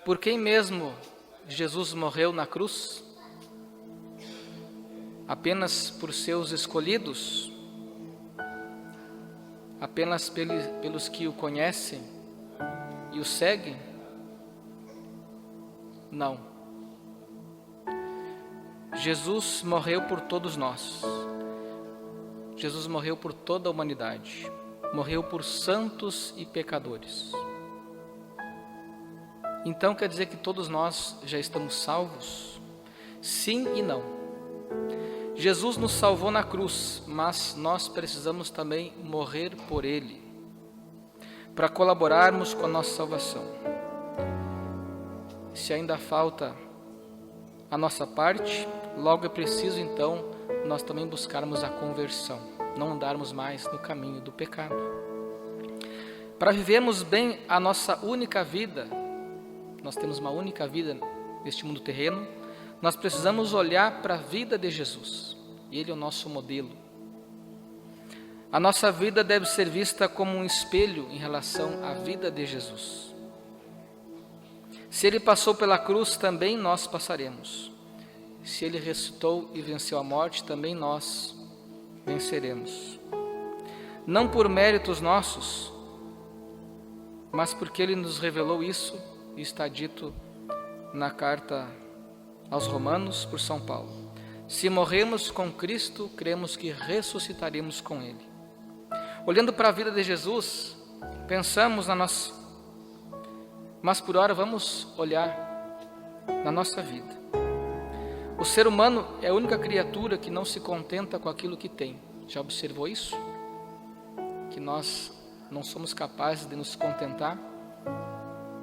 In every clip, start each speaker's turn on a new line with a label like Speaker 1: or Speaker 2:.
Speaker 1: Por quem mesmo Jesus morreu na cruz? Apenas por seus escolhidos? Apenas pelos que o conhecem e o seguem? Não. Jesus morreu por todos nós. Jesus morreu por toda a humanidade. Morreu por santos e pecadores. Então quer dizer que todos nós já estamos salvos? Sim e não. Jesus nos salvou na cruz, mas nós precisamos também morrer por Ele, para colaborarmos com a nossa salvação. Se ainda falta a nossa parte, logo é preciso então nós também buscarmos a conversão, não andarmos mais no caminho do pecado. Para vivermos bem a nossa única vida, nós temos uma única vida neste mundo terreno, nós precisamos olhar para a vida de Jesus. Ele é o nosso modelo. A nossa vida deve ser vista como um espelho em relação à vida de Jesus. Se Ele passou pela cruz, também nós passaremos. Se Ele ressuscitou e venceu a morte, também nós venceremos. Não por méritos nossos, mas porque Ele nos revelou isso, e está dito na carta aos Romanos por São Paulo. Se morremos com Cristo, cremos que ressuscitaremos com Ele. Olhando para a vida de Jesus, pensamos na nossa... Mas por hora vamos olhar na nossa vida. O ser humano é a única criatura que não se contenta com aquilo que tem. Já observou isso? Que nós não somos capazes de nos contentar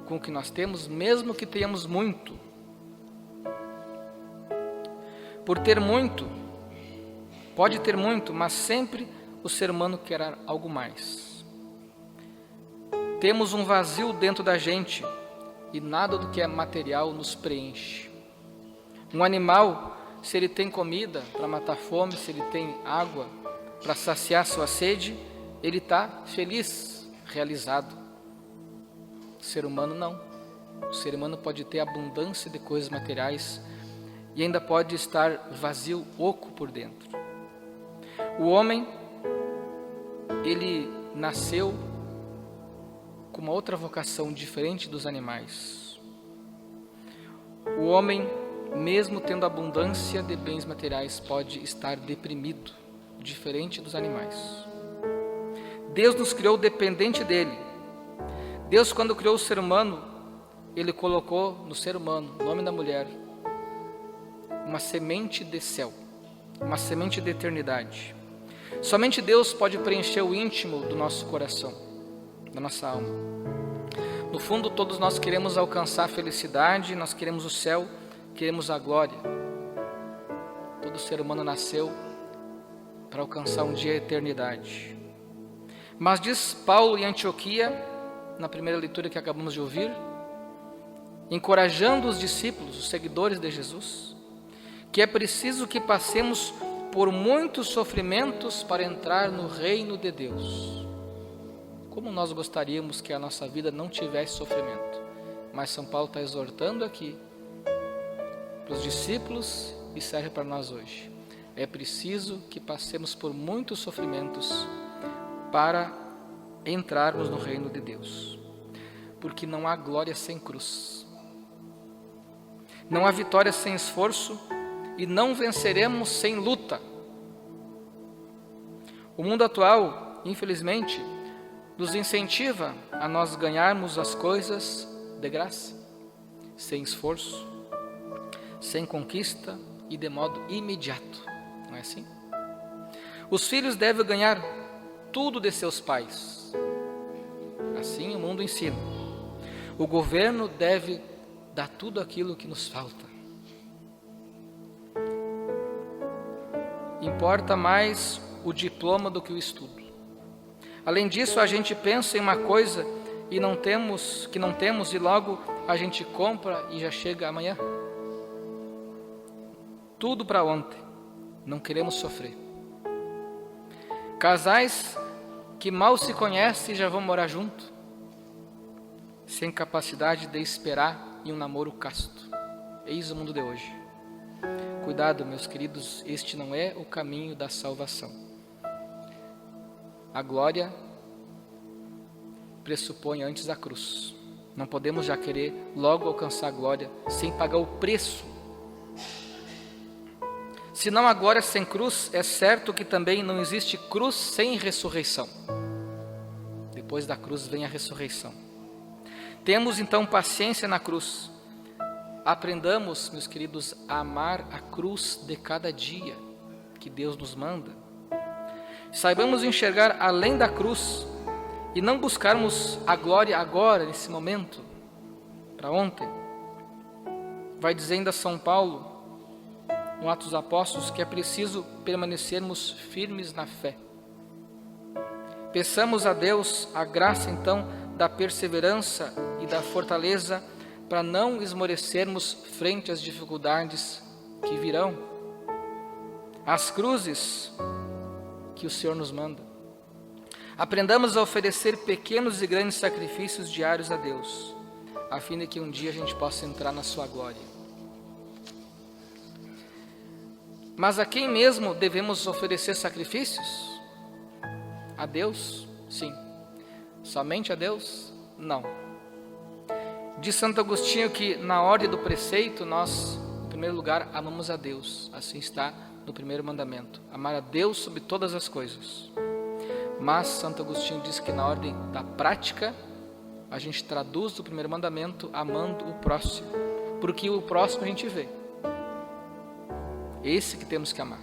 Speaker 1: com o que nós temos, mesmo que tenhamos muito. Por ter muito, pode ter muito, mas sempre o ser humano quer algo mais. Temos um vazio dentro da gente e nada do que é material nos preenche. Um animal, se ele tem comida para matar fome, se ele tem água para saciar sua sede, ele está feliz, realizado. O ser humano não. O ser humano pode ter abundância de coisas materiais e ainda pode estar vazio, oco por dentro. O homem, ele nasceu com uma outra vocação diferente dos animais. O homem, mesmo tendo abundância de bens materiais, pode estar deprimido, diferente dos animais. Deus nos criou dependente dele. Deus, quando criou o ser humano, Ele colocou no ser humano, no homem e na mulher, uma semente de céu, uma semente de eternidade. Somente Deus pode preencher o íntimo do nosso coração, da nossa alma. No fundo, todos nós queremos alcançar a felicidade, nós queremos o céu, queremos a glória. Todo ser humano nasceu para alcançar um dia a eternidade. Mas diz Paulo em Antioquia, na primeira leitura que acabamos de ouvir, encorajando os discípulos, os seguidores de Jesus, que é preciso que passemos por muitos sofrimentos para entrar no reino de Deus. Como nós gostaríamos que a nossa vida não tivesse sofrimento, mas São Paulo está exortando aqui para os discípulos e serve para nós hoje. É preciso que passemos por muitos sofrimentos para entrarmos no reino de Deus, porque não há glória sem cruz, não há vitória sem esforço e não venceremos sem luta. O mundo atual, infelizmente, nos incentiva a nós ganharmos as coisas de graça, sem esforço, sem conquista e de modo imediato, não é assim? Os filhos devem ganhar tudo de seus pais, assim o mundo ensina. O governo deve dar tudo aquilo que nos falta. Importa mais o diploma do que o estudo. Além disso, a gente pensa em uma coisa e que não temos e logo a gente compra e já chega amanhã. Tudo para ontem. Não queremos sofrer. Casais que mal se conhecem e já vão morar junto, sem capacidade de esperar e um namoro casto. Eis o mundo de hoje. Cuidado, meus queridos, este não é o caminho da salvação. A glória pressupõe antes a cruz. Não podemos já querer logo alcançar a glória sem pagar o preço. Se não há glória sem cruz, é certo que também não existe cruz sem ressurreição. Depois da cruz vem a ressurreição. Temos então paciência na cruz. Aprendamos, meus queridos, a amar a cruz de cada dia que Deus nos manda. Saibamos enxergar além da cruz e não buscarmos a glória agora, nesse momento, para ontem. Vai dizer ainda São Paulo, no Atos dos Apóstolos, que é preciso permanecermos firmes na fé. Peçamos a Deus a graça, então, da perseverança e da fortaleza para não esmorecermos frente às dificuldades que virão, às cruzes que o Senhor nos manda. Aprendamos a oferecer pequenos e grandes sacrifícios diários a Deus, a fim de que um dia a gente possa entrar na sua glória. Mas a quem mesmo devemos oferecer sacrifícios? A Deus? Sim. Somente a Deus? Não. Diz Santo Agostinho que na ordem do preceito nós, em primeiro lugar, amamos a Deus. Assim está no primeiro mandamento, amar a Deus sobre todas as coisas. Mas Santo Agostinho diz que na ordem da prática, a gente traduz o primeiro mandamento amando o próximo, porque o próximo a gente vê. Esse que temos que amar.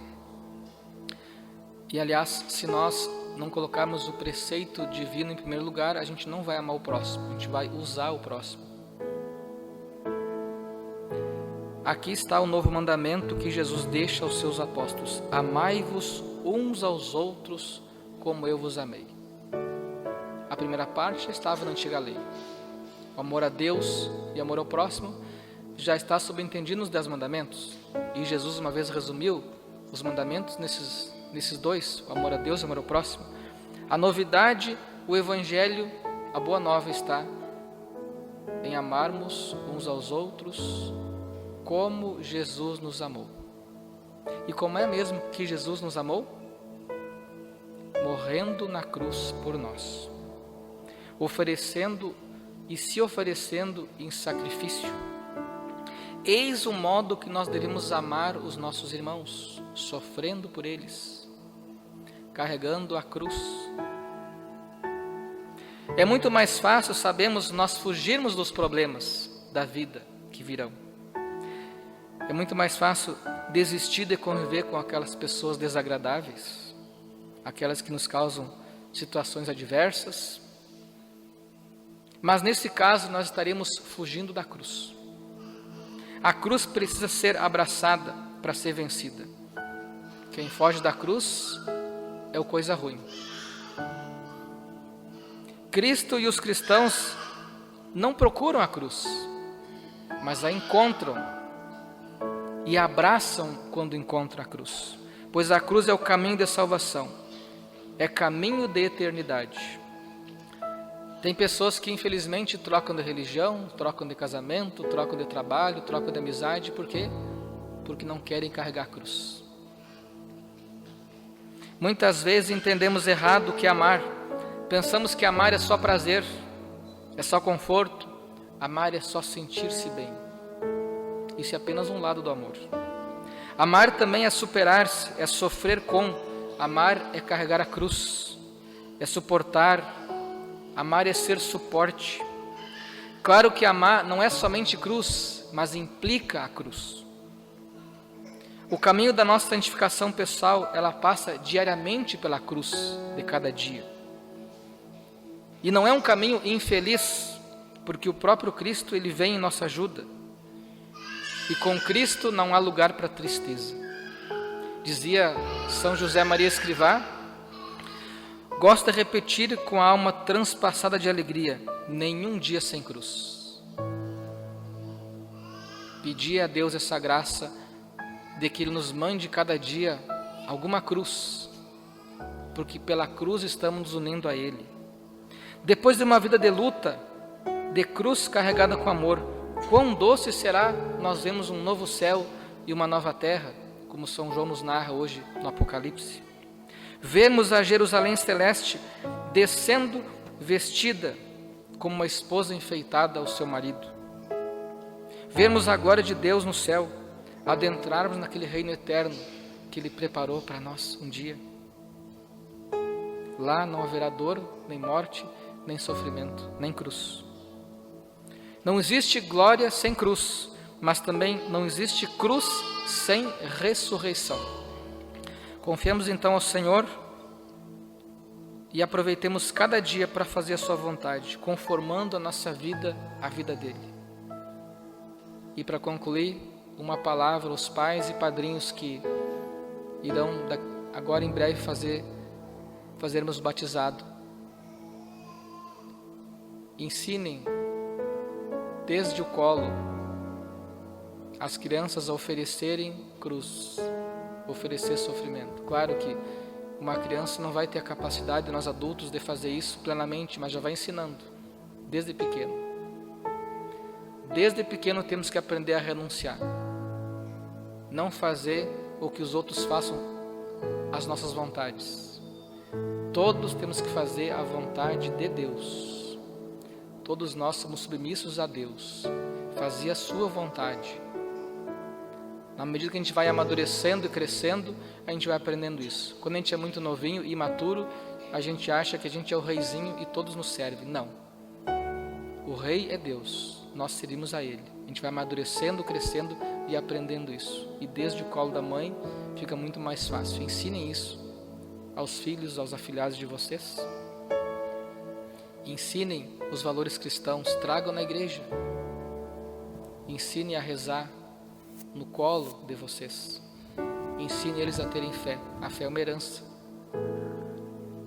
Speaker 1: E aliás, se nós não colocarmos o preceito divino em primeiro lugar, a gente não vai amar o próximo, a gente vai usar o próximo. Aqui está o novo mandamento que Jesus deixa aos seus apóstolos: amai-vos uns aos outros como eu vos amei. A primeira parte estava na antiga lei. O amor a Deus e amor ao próximo já está subentendido nos 10 mandamentos. E Jesus uma vez resumiu os mandamentos nesses dois, o amor a Deus e o amor ao próximo. A novidade, o Evangelho, a boa nova está em amarmos uns aos outros como Jesus nos amou. E como é mesmo que Jesus nos amou? Morrendo na cruz por nós, oferecendo e se oferecendo em sacrifício. Eis o modo que nós devemos amar os nossos irmãos, sofrendo por eles, carregando a cruz. É muito mais fácil, sabemos, nós fugirmos dos problemas da vida que virão. É muito mais fácil desistir de conviver com aquelas pessoas desagradáveis, aquelas que nos causam situações adversas. Mas nesse caso nós estaremos fugindo da cruz. A cruz precisa ser abraçada para ser vencida. Quem foge da cruz é o coisa ruim. Cristo e os cristãos não procuram a cruz, mas a encontram e a abraçam quando encontram a cruz. Pois a cruz é o caminho de salvação, é caminho de eternidade. Tem pessoas que infelizmente trocam de religião, trocam de casamento, trocam de trabalho, trocam de amizade. Por quê? Porque não querem carregar a cruz. Muitas vezes entendemos errado o que é amar. Pensamos que amar é só prazer, é só conforto. Amar é só sentir-se bem. Isso é apenas um lado do amor. Amar também é superar-se, é sofrer com. Amar é carregar a cruz, é suportar. Amar é ser suporte. Claro que amar não é somente cruz, mas implica a cruz. O caminho da nossa santificação pessoal, ela passa diariamente pela cruz de cada dia. E não é um caminho infeliz, porque o próprio Cristo, ele vem em nossa ajuda. E com Cristo não há lugar para tristeza. Dizia São José Maria Escrivá, gosta de repetir com a alma transpassada de alegria: nenhum dia sem cruz. Pedir a Deus essa graça de que Ele nos mande cada dia alguma cruz, porque pela cruz estamos nos unindo a Ele. Depois de uma vida de luta, de cruz carregada com amor, Quão doce será nós vemos um novo céu e uma nova terra, como São João nos narra hoje no Apocalipse. Vemos a Jerusalém celeste descendo vestida como uma esposa enfeitada ao seu marido. Vemos a glória de Deus no céu, adentrarmos naquele reino eterno que Ele preparou para nós um dia. Lá não haverá dor, nem morte, nem sofrimento, nem cruz. Não existe glória sem cruz, mas também não existe cruz sem ressurreição. Confiemos então ao Senhor e aproveitemos cada dia para fazer a sua vontade, conformando a nossa vida à vida dele. E para concluir, uma palavra aos pais e padrinhos que irão agora em breve fazermos batizado. Ensinem desde o colo as crianças a oferecerem cruz, oferecer sofrimento. Claro que uma criança não vai ter a capacidade, nós adultos, de fazer isso plenamente, mas já vai ensinando, desde pequeno. Desde pequeno temos que aprender a renunciar. Não fazer o que os outros façam às nossas vontades. Todos temos que fazer a vontade de Deus. Todos nós somos submissos a Deus. Fazer a sua vontade. Na medida que a gente vai amadurecendo e crescendo, a gente vai aprendendo isso. Quando a gente é muito novinho e imaturo, a gente acha que a gente é o reizinho e todos nos servem. Não. O rei é Deus. Nós servimos a Ele. A gente vai amadurecendo, crescendo e aprendendo isso. E desde o colo da mãe fica muito mais fácil. Ensinem isso aos filhos, aos afilhados de vocês. Ensinem os valores cristãos, tragam na igreja. Ensinem a rezar no colo de vocês. Ensinem eles a terem fé. A fé é uma herança.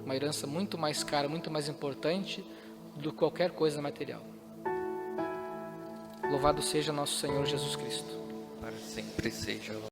Speaker 1: Uma herança muito mais cara, muito mais importante do que qualquer coisa material. Louvado seja nosso Senhor Jesus Cristo.
Speaker 2: Para sempre seja.